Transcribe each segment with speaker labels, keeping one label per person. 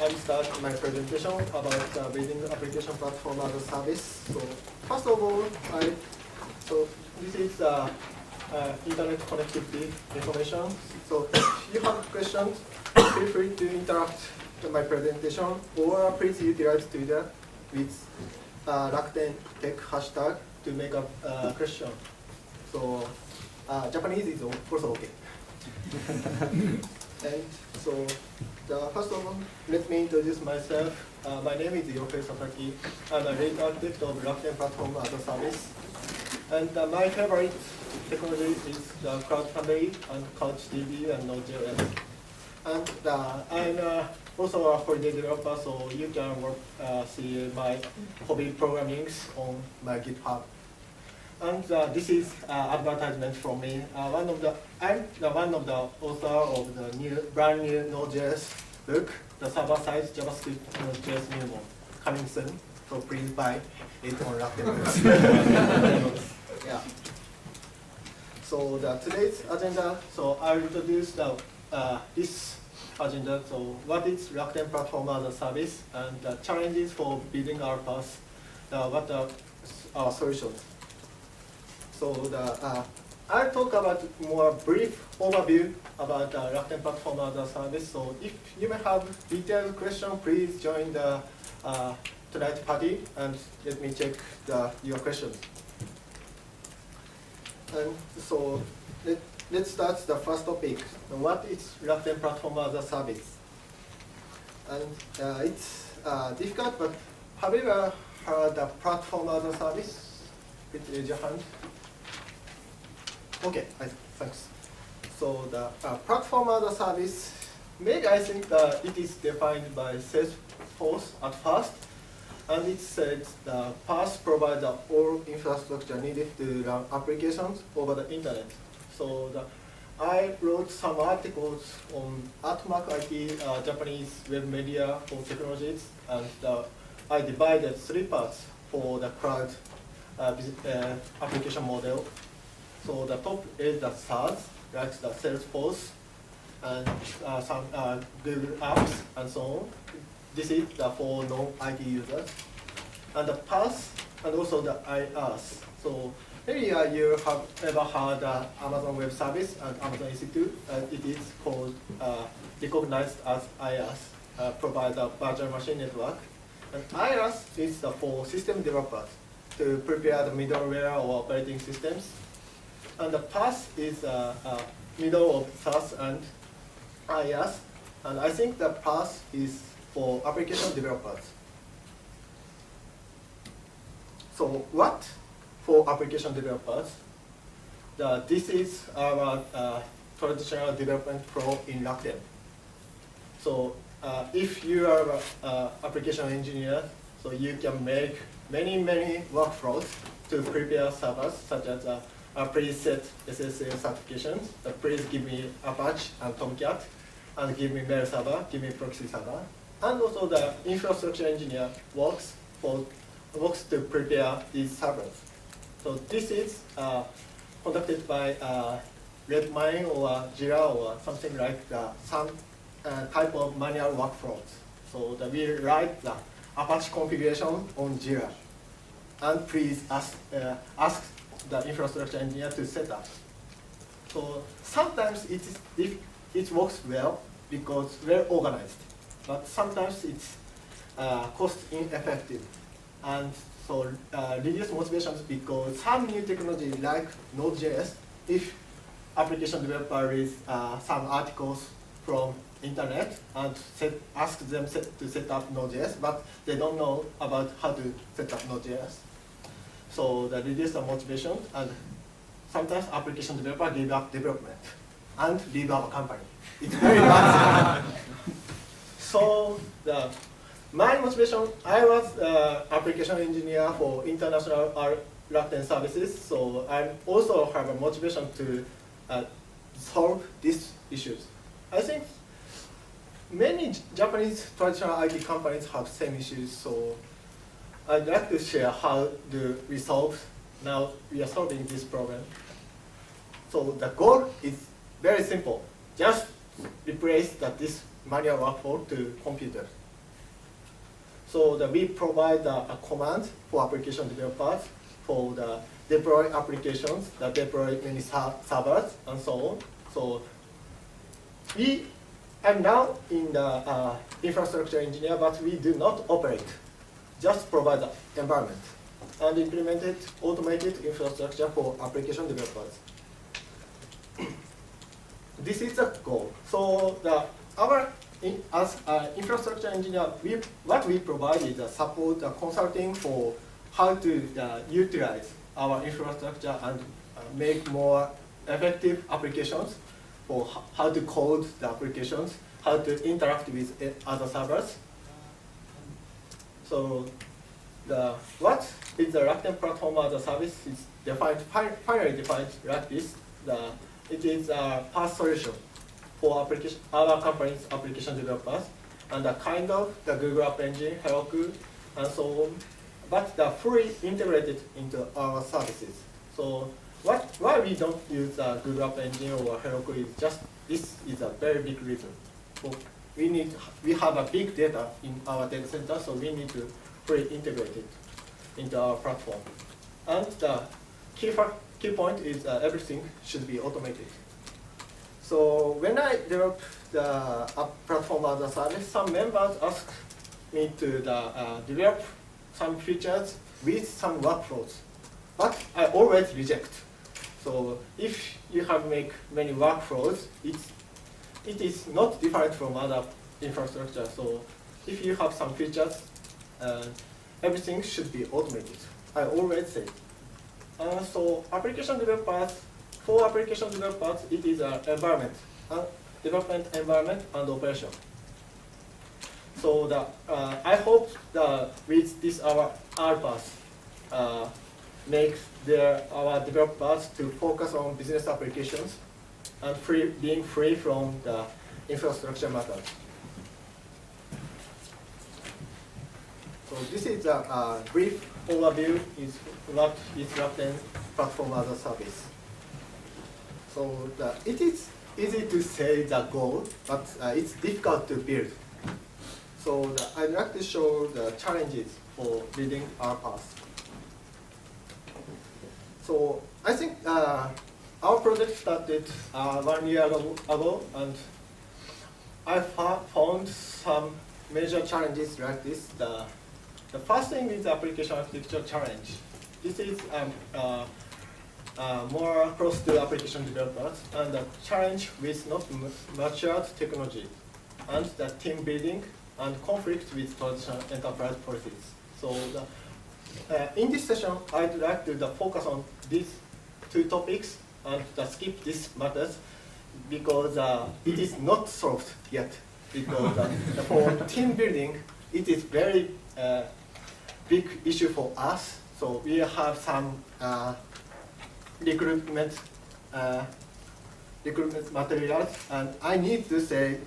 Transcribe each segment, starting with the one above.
Speaker 1: I'm starting my presentation about building application platform as a service. So first of all, this is internet connectivity information. So if you have questions, feel free to interact with my presentation, or please utilize Twitter with RakutenTech hashtag to make a question. So Japanese is also okay. And so, first of all, let me introduce myself. My name is Yohei Sasaki. I'm a lead architect of Rakuten Platform as a Service. And my favorite technology is the CloudFoundry and CouchDB and Node.js. And I'm also a holiday developer, so you can see my hobby programming on my GitHub. And this is advertisement from me. I'm one of the author of the brand new Node.js book, the server-side JavaScript Node.js memo, coming soon. So please buy it on Rakuten. Yeah. So today's agenda. So I'll introduce this agenda. So what is Rakuten Platform as a Service, and the challenges for building our path. What are our solutions? So I'll talk about more brief overview about Rakuten Platform as a Service. So if you may have detailed question, please join the tonight party and let me check your questions. And so let's start the first topic. What is Rakuten Platform as a Service? And it's difficult, but have you ever heard the platform as a service? Please raise your hand. Okay, thanks. So the platform as a service, maybe I think that it is defined by Salesforce at first, and it says the PaaS provides all infrastructure needed to run applications over the internet. So I wrote some articles on @MarkIT, Japanese web media for technologies, and I divided 3 parts for the cloud application model. So the top is the SaaS, like the Salesforce, and some Google apps, and so on. This is for non-IT users. And the PaaS, and also the IaaS. So maybe you have ever heard Amazon Web Service and Amazon EC2. It is called, recognized as IaaS, provides a virtual machine network. And IaaS is for system developers to prepare the middleware or operating systems. And the PaaS is middle of SaaS and IaaS. And I think the PaaS is for application developers. So what for application developers? This is our traditional development flow in Rakuten. So if you are an application engineer, so you can make many workflows to prepare servers, such as please set SSL certifications. Please give me Apache and Tomcat, and give me mail server, give me proxy server. And also the infrastructure engineer works to prepare these servers. So this is conducted by Redmine or Jira or something like some type of manual workflows. So we write the Apache configuration on Jira, and please ask the infrastructure engineer to set up. So sometimes it works well because we're organized, but sometimes it's cost ineffective. And so reduce motivations because some new technology like Node.js, if application developer reads some articles from internet and ask them to set up Node.js, but they don't know about how to set up Node.js. So that reduces the motivation, and sometimes application developer give up development and leave our company. It's very bad. So my motivation, I was application engineer for international Rakuten services, so I also have a motivation to solve these issues. I think many Japanese traditional IT companies have same issues, so I'd like to share how we solve. Now we are solving this problem. So the goal is very simple. Just replace this manual workflow to computer. So we provide a command for application developers for the deploy applications, the deploy many servers, and so on. So I'm now in the infrastructure engineer, but we do not operate, just provide the environment and implemented automated infrastructure for application developers. This is the goal. So as an infrastructure engineer, what we provide is support consulting for how to utilize our infrastructure and make more effective applications, for how to code the applications, how to interact with other servers. So what is the Rakuten platform as a service is finally defined like this. It is a PaaS solution for our company's application developers, and a kind of the Google App Engine, Heroku, and so on, but they're fully integrated into our services. So why we don't use Google App Engine or Heroku is just, this is a very big reason. So we have a big data in our data center, so we need to fully integrate it into our platform. And the key point is everything should be automated. So when I develop the platform as a service, some members ask me to develop some features with some workflows, but I always reject. So if you have make many workflows, it is not different from other infrastructure. So if you have some features, everything should be automated. I always say. So for application developers, it is an environment, development environment and operation. So I hope that with this our RPaaS makes our developers to focus on business applications and being free from the infrastructure matters. So this is a brief overview is what is Rakuten platform as a service. So it is easy to say the goal, but it's difficult to build. So I'd like to show the challenges for building RPaaS. So I think our project started 1 year ago, and I found some major challenges like this. The first thing is the application architecture challenge. This is more close to application developers, and the challenge with not matured technology, and the team building, and conflict with traditional enterprise policies. So in this session, I'd like to focus on these two topics and skip these matters because it is not solved yet. Because for team building, it is very big issue for us. So we have some recruitment materials, and I need to say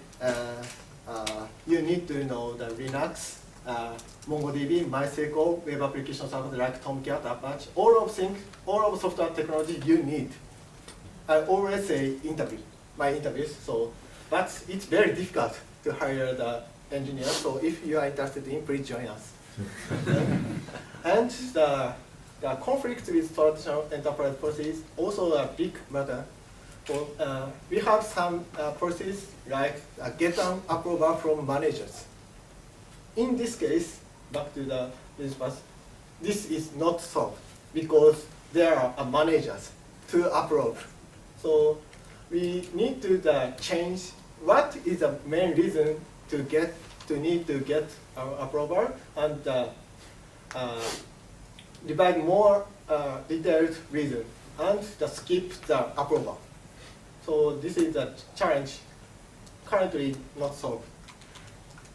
Speaker 1: you need to know the Linux, MongoDB, MySQL, web application servers like Tomcat, Apache, all of software technology you need. I always say my interviews. So, but it's very difficult to hire the engineers. So if you are interested in, please join us. And the conflict with traditional enterprise policies also a big matter. So, we have some policies like get an approval from managers. In this case, back to the business path, this is not solved because there are managers to approve. So we need to change what is the main reason to need to get approval, and divide more detailed reason and skip the approval. So this is a challenge currently not solved.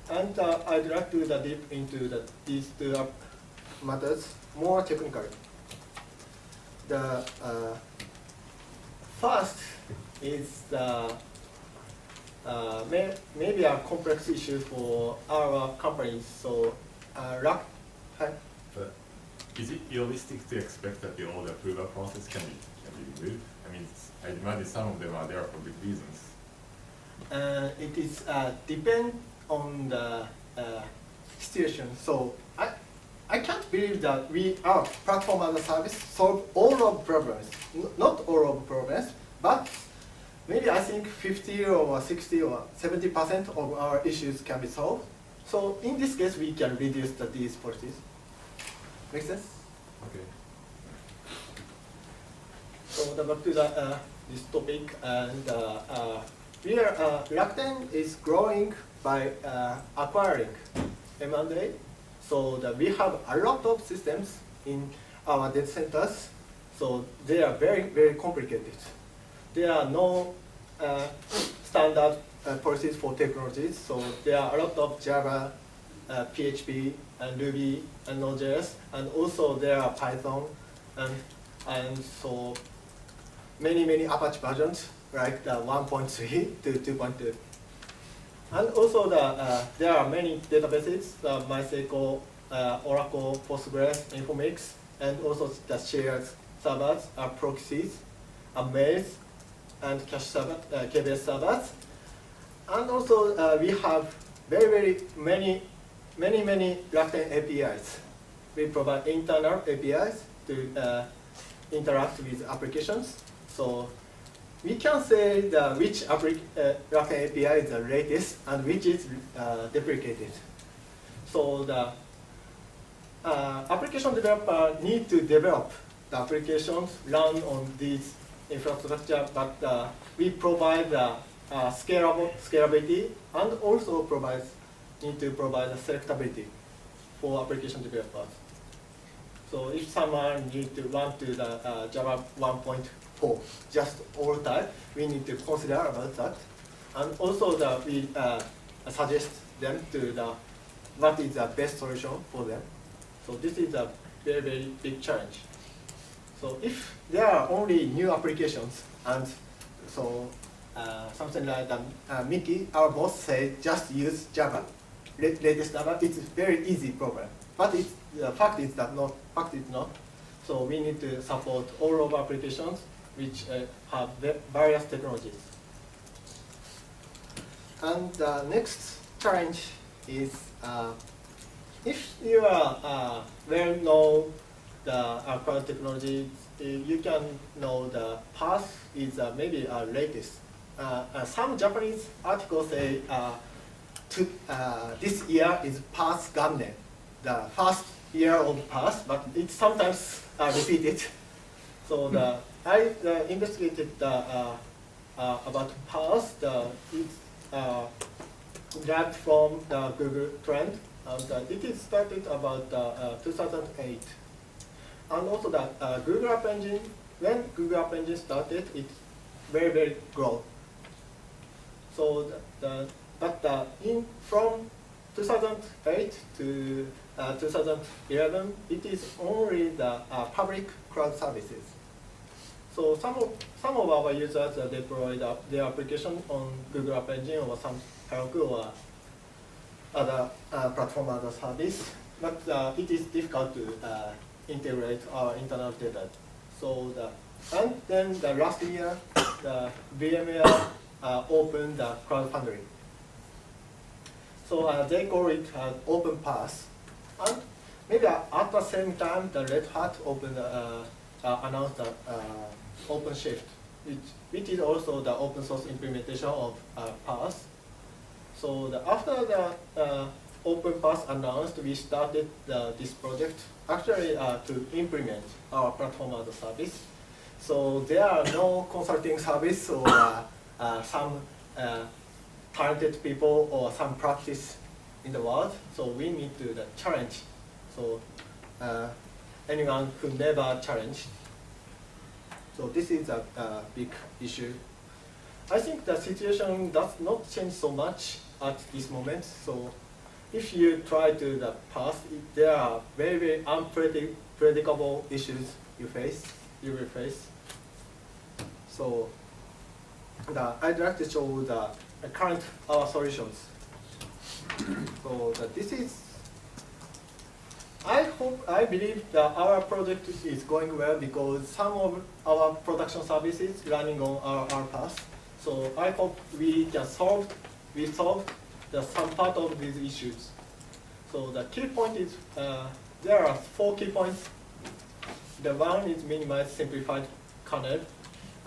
Speaker 1: And I'd like to deep into these two matters more technically. The first is maybe a complex issue for our companies. So
Speaker 2: But is it realistic to expect that all the approval process can be removed? I mean, I imagine some of them are there for good reasons.
Speaker 1: It is depend on situation. So I can't believe that our platform as a service solve all of problems. Not all of problems, but maybe I think 50 or 60 or 70% of our issues can be solved. So in this case, we can reduce these policies. Make sense?
Speaker 2: Okay.
Speaker 1: So back to this topic, and Rakuten is growing by acquiring M&A. So we have a lot of systems in our data centers. So they are very, very complicated. There are no standard policies for technologies. So there are a lot of Java, PHP, and Ruby, and Node.js, and also there are Python, and so many Apache versions, like the 1.3 to 2.2. And also there are many databases, MySQL, Oracle, Postgres, Informatics, and also the shared servers are proxies, mails, and cache server, KBS servers. And also we have very many Rakuten APIs. We provide internal APIs to interact with applications. So we can say which Rakuten API is the latest and which is deprecated. So the application developer need to develop the applications run on these infrastructure, but we provide scalability and also need to provide selectability for application developers. So if someone want to the Java 1.4 just all time, we need to consider about that. And also we suggest them to what is the best solution for them. So this is a very big challenge. So if there are only new applications, and so something like Mickey, our boss, say just use Java, latest Java, it's a very easy problem. But the fact is not. So we need to support all of applications which have various technologies. And the next challenge is if you are well-known the cloud technology, you can know the path is maybe latest. Some Japanese articles say this year is path Gamnen, the first year of path, but it's sometimes repeated. So I investigated about path. It's grabbed from the Google trend, and it is started about 2008. And also the Google App Engine, when Google App Engine started, it's very grown. So from 2008 to 2011, it is only the public cloud services. So some of our users deploy their application on Google App Engine or some Heroku or other platform as a service, but it is difficult to integrate our internal data. So and then the last year, the VMware opened the CloudFoundry. So they call it open path. And maybe at the same time, the Red Hat announced the OpenShift, which is also the open source implementation of path. So after the OpenPath announced, we started this project actually to implement our platform as a service. So there are no consulting service or some talented people or some practice in the world. So we need to challenge. So anyone who never challenged. So this is a big issue. I think the situation does not change so much at this moment. So if you try to the path, there are very unpredictable issues you will face. So I'd like to show the current solutions. So this is, I believe that our project is going well because some of our production services running on our path. So I hope we solved some part of these issues. So the key point is, there are 4 key points. The 1 is minimize simplified kernel,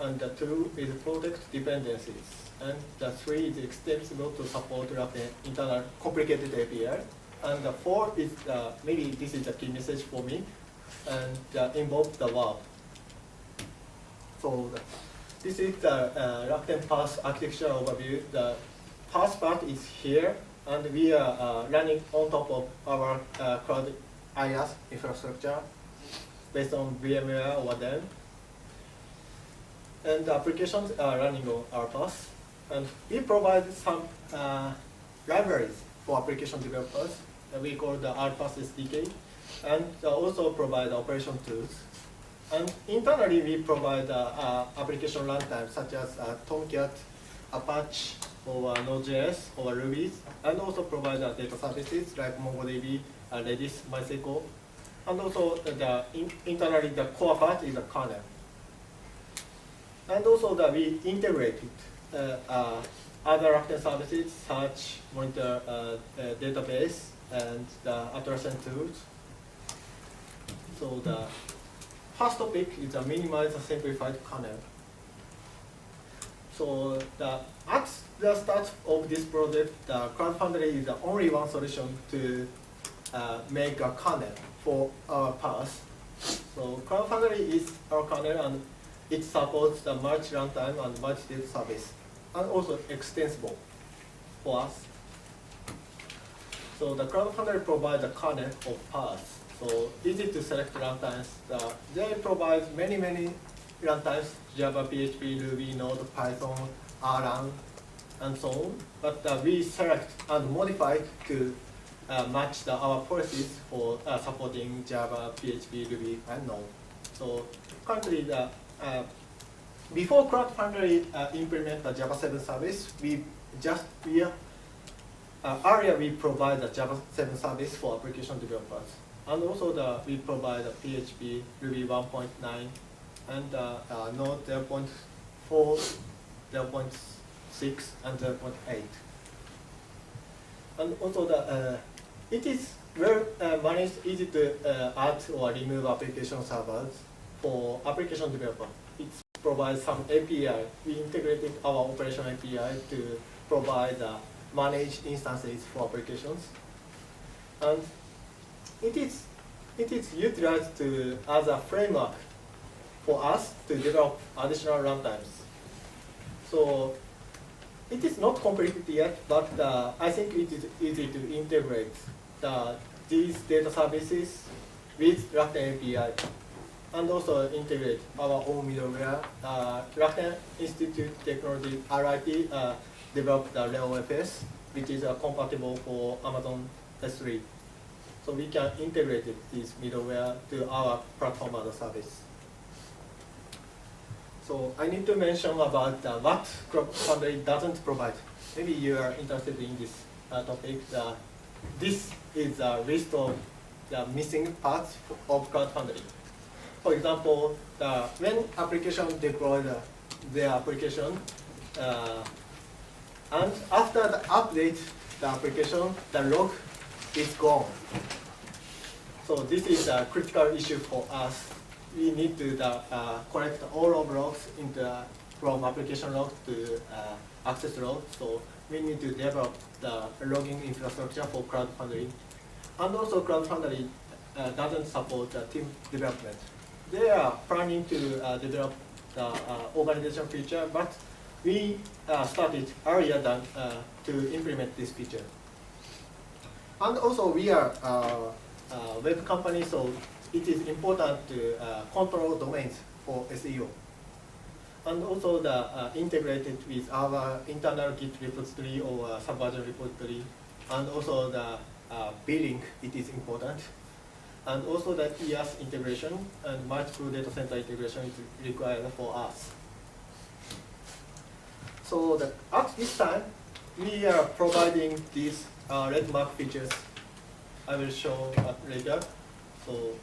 Speaker 1: and the 2 is protect dependencies, and the 3 is extensible to support Rakuten internal complicated API, and the 4 is, maybe this is the key message for me, and involve the verb. So this is the Rakuten Path architecture overview. The Path part is here, and we are running on top of our cloud IaaS infrastructure based on VMware or Dell. And the applications are running on our Path. And we provide some libraries for application developers. We call the RPath SDK, and also provide operation tools. And internally, we provide application runtime such as Tomcat, Apache, or Node.js, or Ruby, and also provide data services like MongoDB, Redis, MySQL. And also, internally, the core part is the kernel. And also, we integrated other Rakuten services, search, monitor, database, and the atlassian tools. So the first topic is a minimize and simplified kernel. So at the start of this project, the CloudFoundry is the only one solution to make a kernel for our path. So CloudFoundry is our kernel, and it supports the multi-runtime and multi-data service, and also extensible for us. So the CloudFoundry provides a kernel of paths. So easy to select runtimes. They provide many runtimes: Java, PHP, Ruby, Node, Python, Erlang, and so on. But we select and modify to match our policies for supporting Java, PHP, Ruby, and Node. So currently, before CloudFoundry implement the Java 7 service, earlier we provide the Java 7 service for application developers. And also we provide PHP, Ruby 1.9, and Node 0.4, 0.6, and 0.8. And also it is very managed, easy to add or remove application servers for application developer. It provides some API. We integrated our operation API to provide managed instances for applications. And it is utilized as a framework for us to develop additional runtimes. So it is not completed yet, but I think it is easy to integrate these data services with Rakuten API, and also integrate our own middleware. Rakuten Institute Technology RIT developed the RealFS, which is compatible for Amazon S3. So we can integrate this middleware to our platform as a service. So I need to mention about what CloudFoundry doesn't provide. Maybe you are interested in this topic. This is a list of the missing parts of CloudFoundry. For example, when application deploy their application, and after the update the application, the log is gone. So this is a critical issue for us. We need to collect all of logs from application log to access log. So we need to develop the logging infrastructure for CloudFoundry. And also CloudFoundry doesn't support team development. They are planning to develop the organization feature, but we started earlier than to implement this feature. And also we are a web company, so it is important to control domains for SEO. And also integrated with our internal Git repository or Subversion repository, and also the billing, it is important. And also the IaaS integration and multiple data center integration is required for us. So at this time, we are providing these red mark features. I will show later. So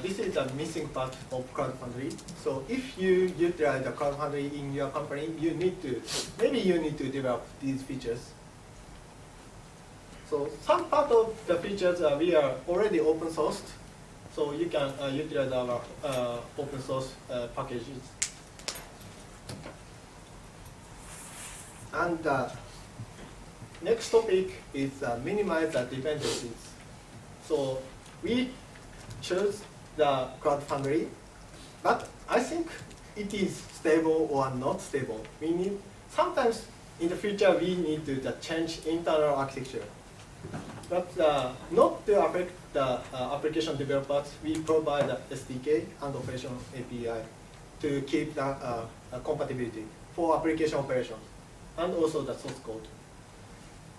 Speaker 1: this is the missing part of CloudFoundry. So if you utilize the CloudFoundry in your company, maybe you need to develop these features. So some part of the features we are already open sourced, so you can utilize our open source packages. And next topic is minimize the dependencies. So we chose the CloudFoundry, but I think it is stable or not stable. We need sometimes in the future we need to change internal architecture, but not to affect the application developers. We provide the SDK and operation API to keep the compatibility for application operations and also the source code.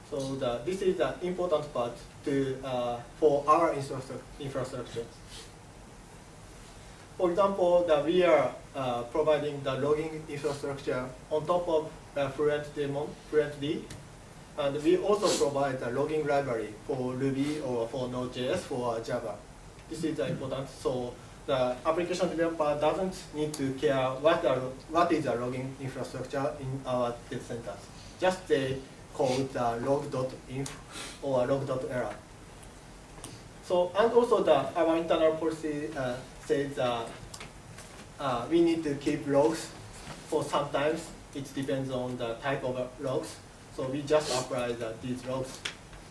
Speaker 1: So this is the important part to for our infrastructure. For example, we are providing the logging infrastructure on top of FluentD, and we also provide a logging library for Ruby or for Node.js for Java. This is important. So the application developer doesn't need to care what is the logging infrastructure in our data centers. Just they code log.inf or log.error. So, and also our internal policy says we need to keep logs for sometimes. It depends on the type of logs. So we just apply these logs.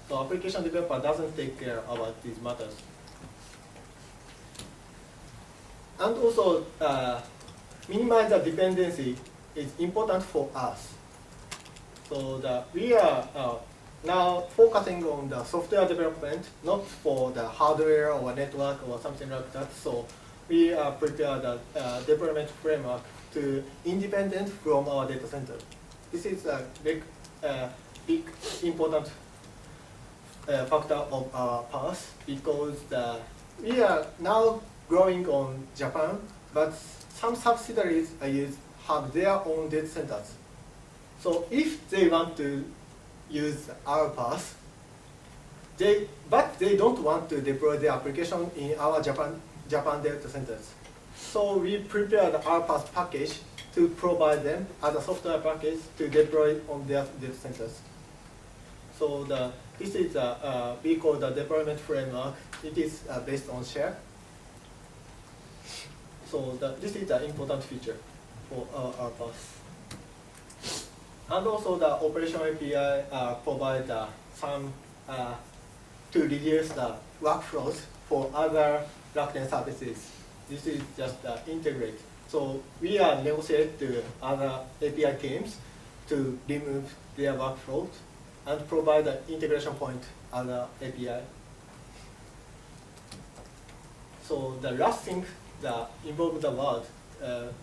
Speaker 1: So application developer doesn't take care about these matters. And also minimize the dependency is important for us. So we are now focusing on the software development, not for the hardware or network or something like that. So we prepare the deployment framework to independent from our data center. This is a big important factor of our path, because we are now growing on Japan, but some subsidiaries have their own data centers. So if they want to use our path, but they don't want to deploy the application in our Japan data centers. So we prepared our path package to provide them as a software package to deploy on their data centers. So this is we call the deployment framework. It is based on share. So this is the important feature for our path. And also the operation API provide some to reduce the workflows for other Rakuten services. This is just integrate. So we are negotiate to other API teams to remove their workflows and provide an integration point other API. So the last thing that involves the word,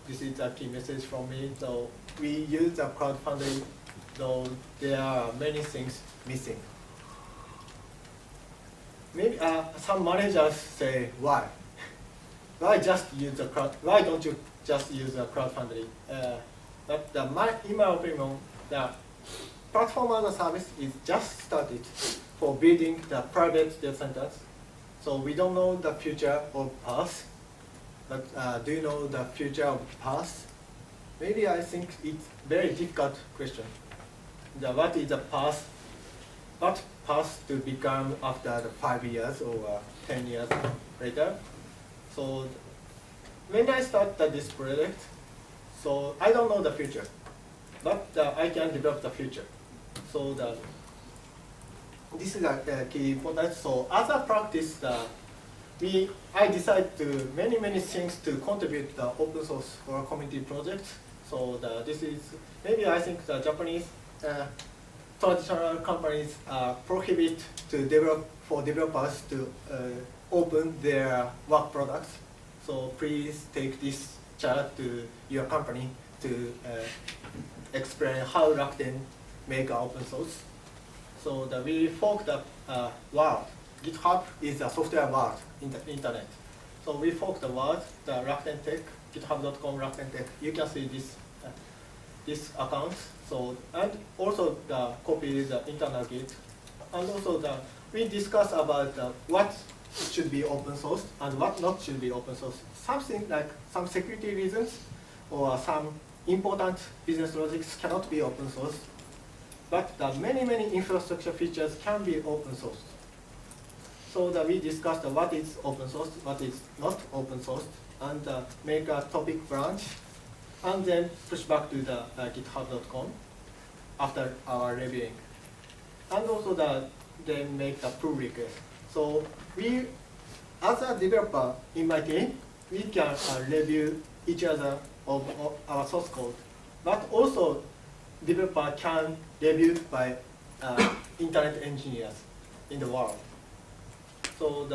Speaker 1: this is a key message from me. So we use the CloudFoundry, though there are many things missing. Maybe some managers say, why? Why don't you just use the CloudFoundry? But in my opinion, the platform as a service is just started for building the private data centers. So we don't know the future of PaaS. But do you know the future of PaaS? Maybe I think it's very difficult question. What is the PaaS? What PaaS to become after the 5 years or 10 years later? So when I started this project, so I don't know the future, but I can develop the future. So this is a key important. So as a practice, I decided to many things to contribute the open source for a community project. So this is maybe I think the Japanese traditional companies prohibit to developers to open their work products. So please take this chart to your company to explain how Rakuten make open source. So we forked the world. GitHub is a software world in the internet. So we forked the world, the Rakuten Tech, github.com Rakuten Tech. You can see this account. So and also the copy is the internal Git. And also we discuss about what should be open source and what not should be open source. Something like some security reasons or some important business logics cannot be open source. but the many infrastructure features can be open source. So that we discussed what is open source, what is not open source, and make a topic branch, and then push back to the github.com after our reviewing. And also then make the pull request. So we, as a developer in my team, we can review each other of our source code, but also developer can review by internet engineers in the world. So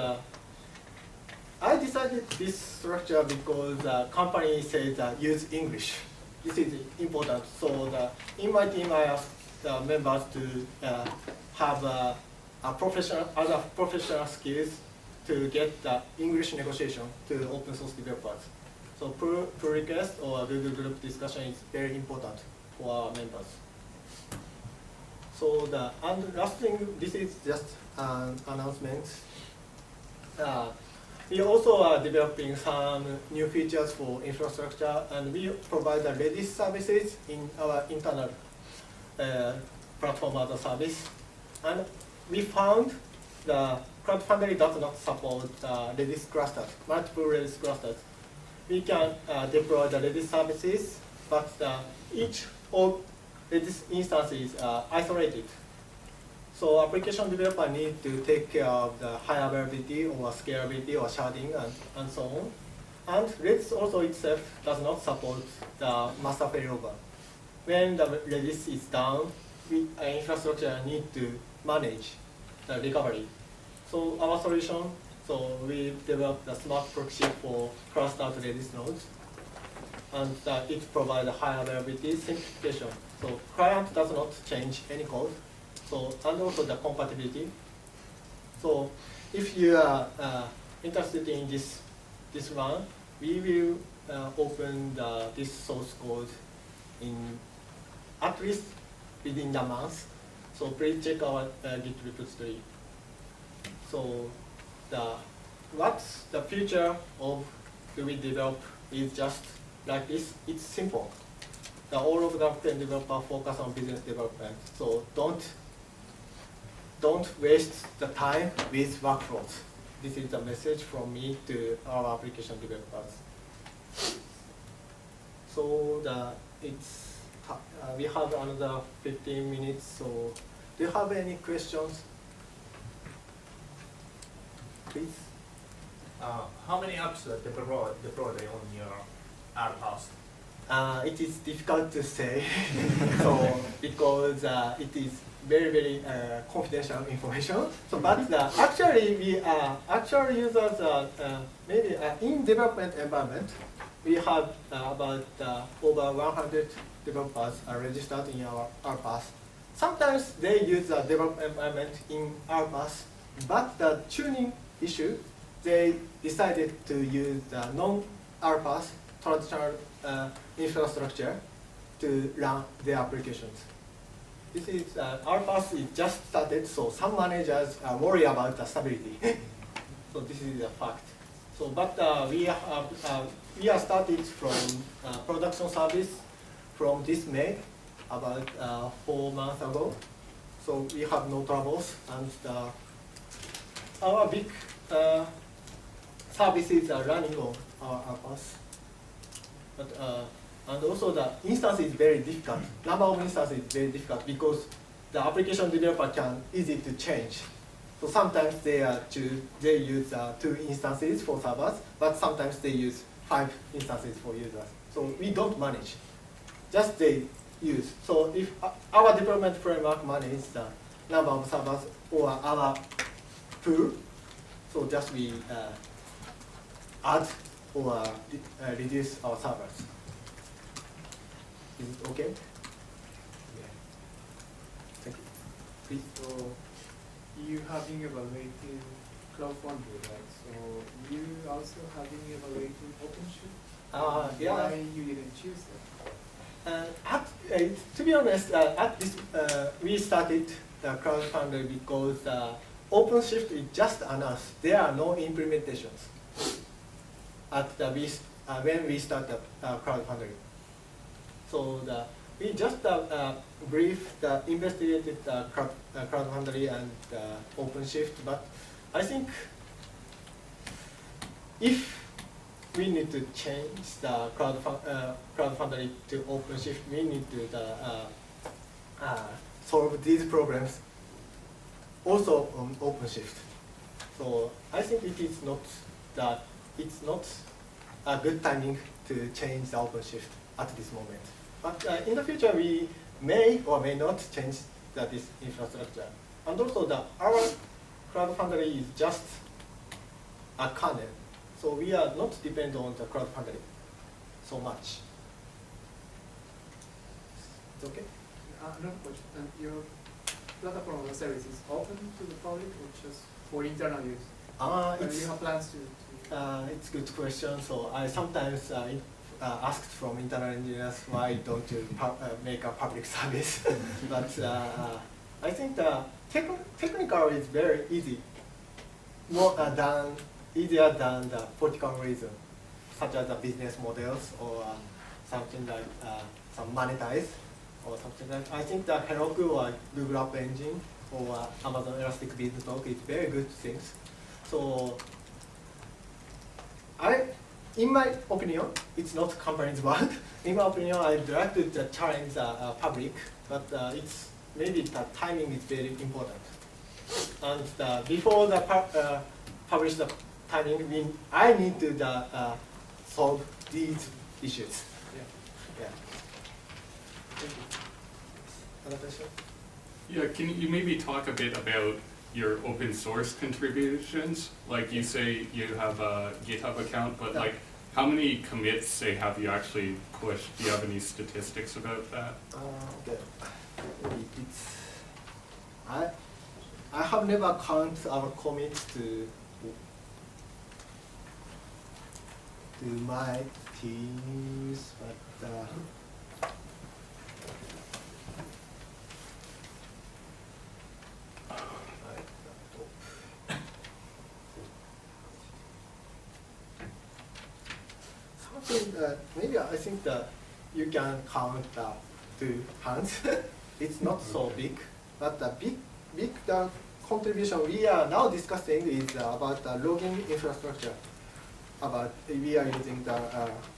Speaker 1: I decided this structure because the company says use English. This is important. So in my team, I asked the members to have other professional skills to get the English negotiation to open source developers. So pull request or Google group discussion is very important for our members. So and last thing, this is just an announcement. We also are developing some new features for infrastructure, and we provide the Redis services in our internal platform as a service. And we found the CloudFoundry does not support Redis clusters, multiple Redis clusters. We can deploy the Redis services, but each of Redis instances are isolated. So application developer need to take care of the high availability or scalability or sharding and so on. And Redis also itself does not support the master failover. When the Redis is down, infrastructure need to manage the recovery. So our solution, so we developed the smart proxy for clustered Redis nodes, and it provides a high availability simplification. So client does not change any code. So, and also the compatibility. So if you are interested in this one, we will open this source code in at least within the month. So please check our Git repository. So what's the future of do we develop is just like this. It's simple. All of the Rakuten developers focus on business development. So don't waste the time with workflows. This is the message from me to our application developers. So we have another 15 minutes. So do you have any questions? Please.
Speaker 3: How many apps are deployed on your RPass?
Speaker 1: It is difficult to say, so because it is very confidential information. So, but actually, we actual users maybe in development environment, we have about over 100 developers are registered in our RPass. Sometimes they use the development environment in RPass, but the tuning issue, they decided to use the non-RPass traditional infrastructure to run their applications. This is RPass is just started, so some managers worry about the stability. So this is a fact. So, but we are started from production service from this May, about 4 months ago. So we have no troubles, and our big services are running on our RPass. But and also the instance is very difficult. Number of instances is very difficult because the application developer can easy to change. So sometimes they use 2 instances for servers, but sometimes they use 5 instances for users. So we don't manage, just they use. So if our development framework manages the number of servers or our pool, so just we add or reduce our servers. Is it okay?
Speaker 3: Yeah.
Speaker 1: Thank you. Please.
Speaker 4: So you having evaluated CloudFoundry, right? So you also having evaluated OpenShift?
Speaker 1: Yeah.
Speaker 4: Why you didn't choose that?
Speaker 1: To be honest, at this we started the CloudFoundry because OpenShift is just announced. There are no implementations at when we started CloudFoundry. So we just briefed the investigated CloudFoundry and OpenShift, but I think if we need to change the CloudFoundry to OpenShift, we need to solve these problems also on OpenShift. So I think it's not a good timing to change the OpenShift at this moment. But in the future, we may or may not change this infrastructure. And also, our CloudFoundry is just a kernel, so we are not dependent on the CloudFoundry so much. It's okay?
Speaker 4: Another question. And your platform or service is open to the public or just for internal use? You have plans to?
Speaker 1: It's a good question. So I sometimes asked from internal engineers, why don't you make a public service? But I think the technical is very easy, easier than the political reason, such as the business models or something like some monetize or something like. I think the Heroku or Google App Engine or Amazon Elastic Beanstalk is very good things. So in my opinion, it's not company's work. In my opinion, I'd like to challenge the public, but maybe the timing is very important. And before the publish the timing, I need to solve these issues. Yeah. Thank you. Other question?
Speaker 5: Yeah, can you maybe talk a bit about your open source contributions? Like you say you have a GitHub account, but like how many commits, say, have you actually pushed? Do you have any statistics about that?
Speaker 1: Okay. I have never counted our commits to my teams, but maybe I think that you can count 2 hands. It's not so big, but the big contribution we are now discussing is about the logging infrastructure. We are using the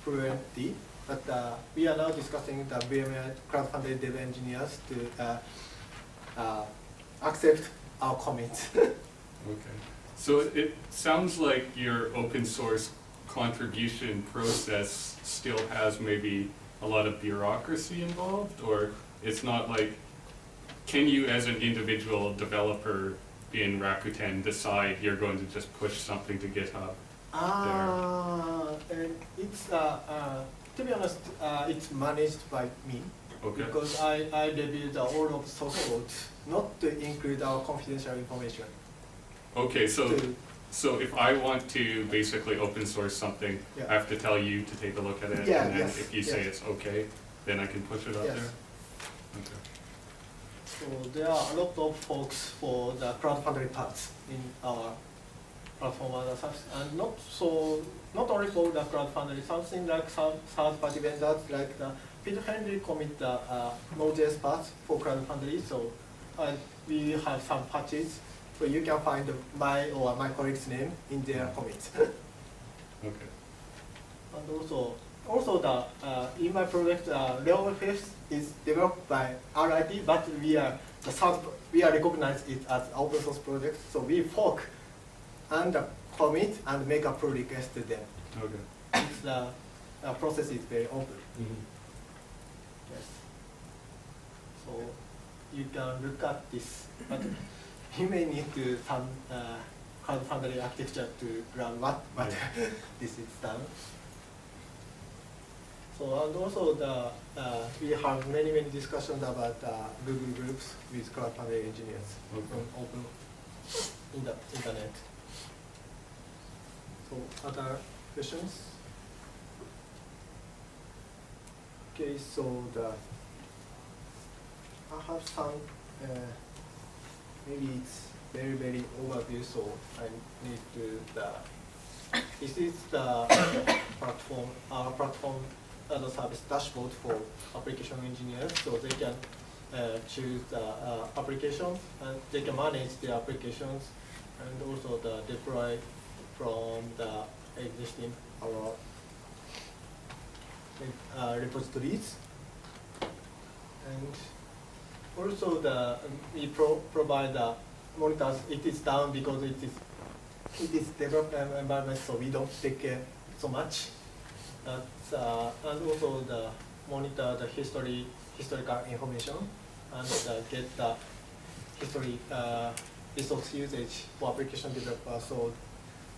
Speaker 1: Fluentd, but we are now discussing the VMware CloudFoundry dev engineers to accept our commits.
Speaker 5: Okay. So it sounds like your open source contribution process still has maybe a lot of bureaucracy involved, or it's not like, can you as an individual developer in Rakuten decide you're going to just push something to GitHub?
Speaker 1: It's to be honest, it's managed by me.
Speaker 5: Okay.
Speaker 1: Because I reviewed all of source code, not to include our confidential information.
Speaker 5: Okay, so if I want to basically open source something,
Speaker 1: Yeah.
Speaker 5: I have to tell you to take a look at it,
Speaker 1: Yeah,
Speaker 5: and then
Speaker 1: yes,
Speaker 5: if you say
Speaker 1: yes.
Speaker 5: it's okay, then I can push it up
Speaker 1: Yes.
Speaker 5: there? Okay.
Speaker 1: So there are a lot of folks for the CloudFoundry parts in our platform and not only for the CloudFoundry, something like some third-party vendors like the Peter Henry commit the Node.js parts for CloudFoundry. So we have some patches, so you can find my or my colleague's name in their commits.
Speaker 5: Okay.
Speaker 1: And also the in my project, Level 5 is developed by RIT, but we are recognized it as open source project. So we fork and commit and make a pull request to them.
Speaker 5: Okay.
Speaker 1: The process is very open.
Speaker 5: Mm-hmm.
Speaker 1: Yes. So you can look at this, but you may need to some CloudFoundry architecture to run what this is done. So and also we have many discussions about Google groups with CloudFoundry engineers on open in the internet. So other questions? Okay, so I have some maybe it's very overview, so I need to this is the platform, our platform as a service dashboard for application engineers, so they can choose the applications and they can manage the applications and also the deploy from the existing repositories. And also we provide the monitors. It is down because it is developed environment, so we don't take care so much. And also the monitor the historical information and get the history resource usage for application developers, so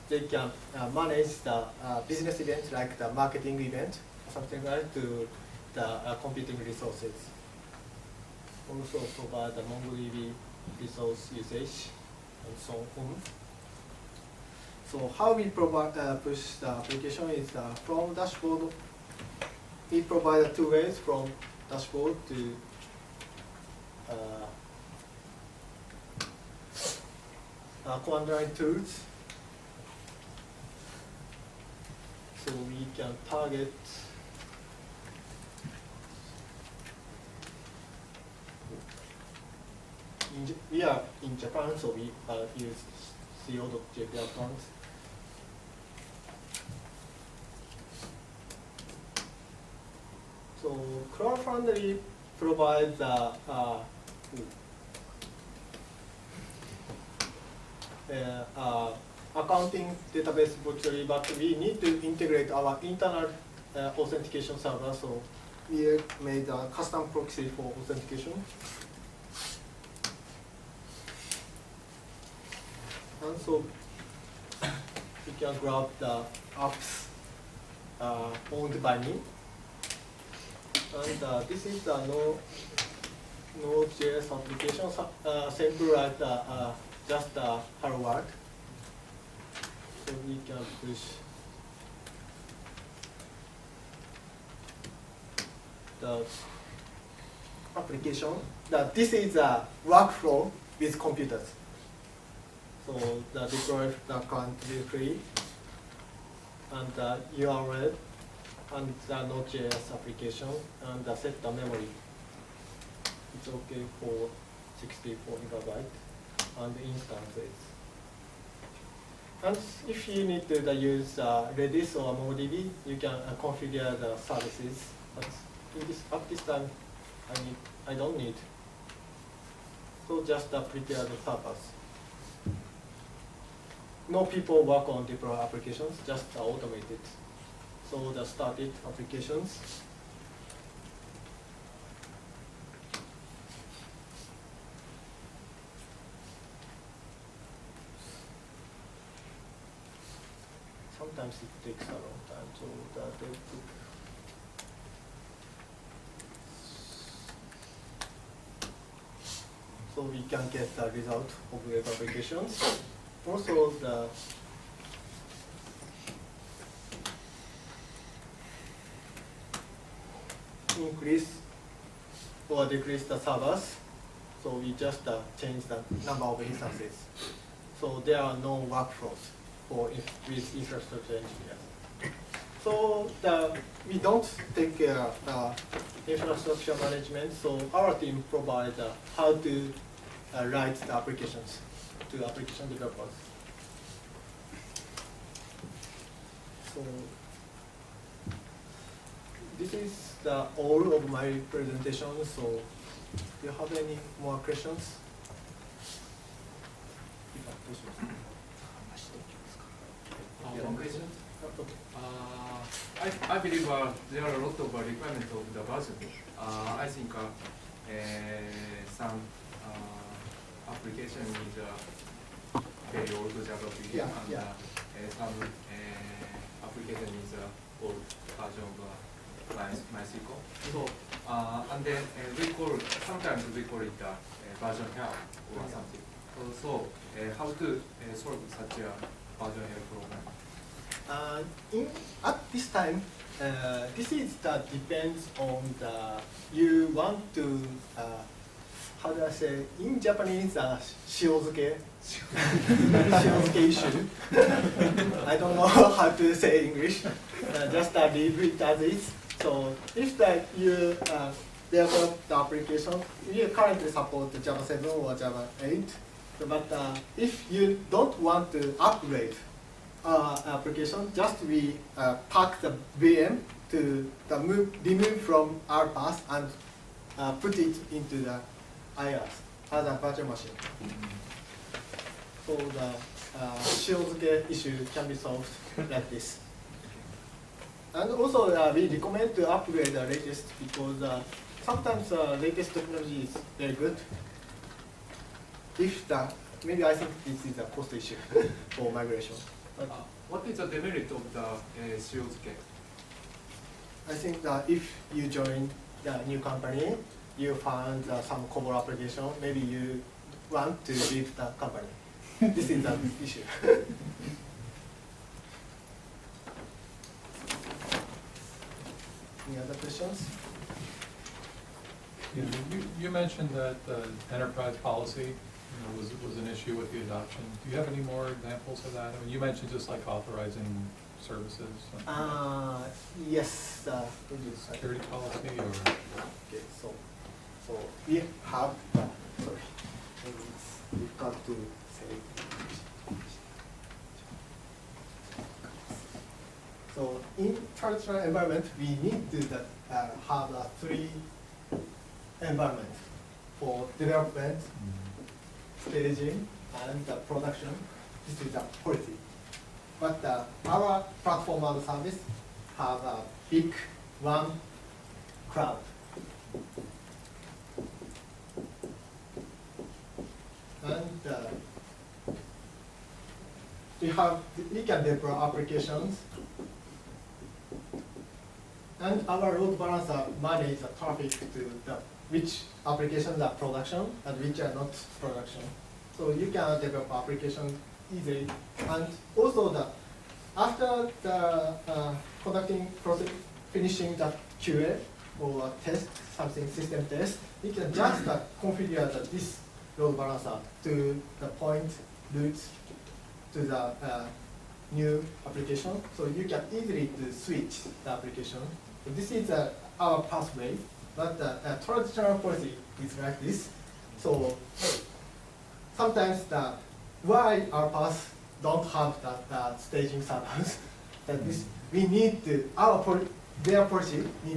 Speaker 1: they can manage the business events like the marketing event, something like to the computing resources. Also provide the MongoDB resource usage and so on. So how we provide push the application is from dashboard. We provide two ways from dashboard to command line tools. So we can target we are in Japan, so we use co.jp accounts. So CloudFoundry provides accounting database virtually, but we need to integrate our internal authentication server, so we made a custom proxy for authentication. And so we can grab the apps owned by me. And this is the Node.js application, simple like just hello world. So we can push the application. This is a workflow with computers. So the deploy the current directory and the URL and the Node.js application and set the memory. It's okay for 64 megabyte and instances. And if you need to use Redis or MongoDB, you can configure the services. But at this time, I don't need. So just prepare the servers. No people work on deploy applications, just automated. So the started applications. Sometimes it takes a long time, so so we can get the result of web applications. Also the increase or decrease the servers. So we just change the number of instances. So there are no workflows with infrastructure engineers. So we don't take care of infrastructure management. So our team provides how to write the applications to application developers. So this is all of my presentation. So do you have any more questions?
Speaker 4: One question.
Speaker 1: Okay.
Speaker 4: I believe there are a lot of requirements of the version. I think some application is very old Java
Speaker 1: Yeah,
Speaker 4: and
Speaker 1: yeah.
Speaker 4: some application is old version of MySQL. So and then sometimes we call it version hell or something. So how to solve such a version hell problem?
Speaker 1: At this time, this is depends on you want to how do I say in Japanese shiozuke shiozuke issue. I don't know how to say English. Just leave it as is. So if that you develop the application, you currently support the Java 7 or Java 8, but if you don't want to upgrade application, just we pack the VM to remove from our path and put it into the IaaS as a virtual machine. So the shield issue can be solved like this. And also we recommend to upgrade the latest because sometimes latest technology is very good. If maybe I think this is a cost issue for migration. But
Speaker 4: What is the demerit of the Serviec?
Speaker 1: I think that if you join the new company, you find some COBOL application, maybe you want to leave the company. This is the issue. Any other questions?
Speaker 6: Yeah, you mentioned that enterprise policy was an issue with the adoption. Do you have any more examples of that? I mean, you mentioned just like authorizing services.
Speaker 1: Yes.
Speaker 6: Security policy or?
Speaker 1: Okay, so we have sorry, we've got to say. So in traditional environment, we need to have three environments for development, staging, and production. This is the policy. But our platform as a service have a big one cloud. And we can deploy applications, and our load balancer manages the traffic to which applications are production and which are not production. So you can develop application easily. And also after finishing the QA or test, something system test, you can just configure this load balancer to the point routes to the new application. So you can easily switch the application. So this is our pathway, but traditional policy is like this. So sometimes why our paths don't have the staging servers, that this we need to their policy we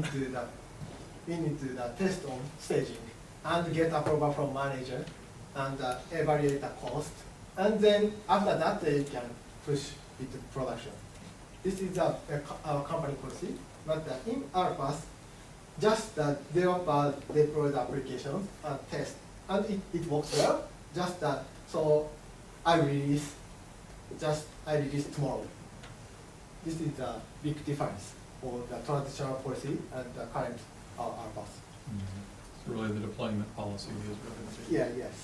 Speaker 1: need to test on staging and get approval from manager and evaluate the cost, and then after that they can push it to production. This is our company policy, but in our path, just developer deploy the applications and test, and it works well. Just so I release tomorrow. This is a big difference for the traditional policy and the current our path.
Speaker 6: So really the deployment policy is really
Speaker 1: Yeah, yes.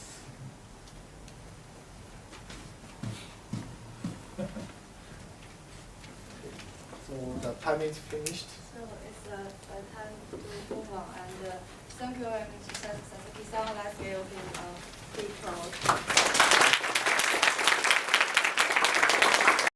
Speaker 1: So the time is finished.
Speaker 7: So it's time to move on, and thank you very much, Sasaki. So let's give him a big applause.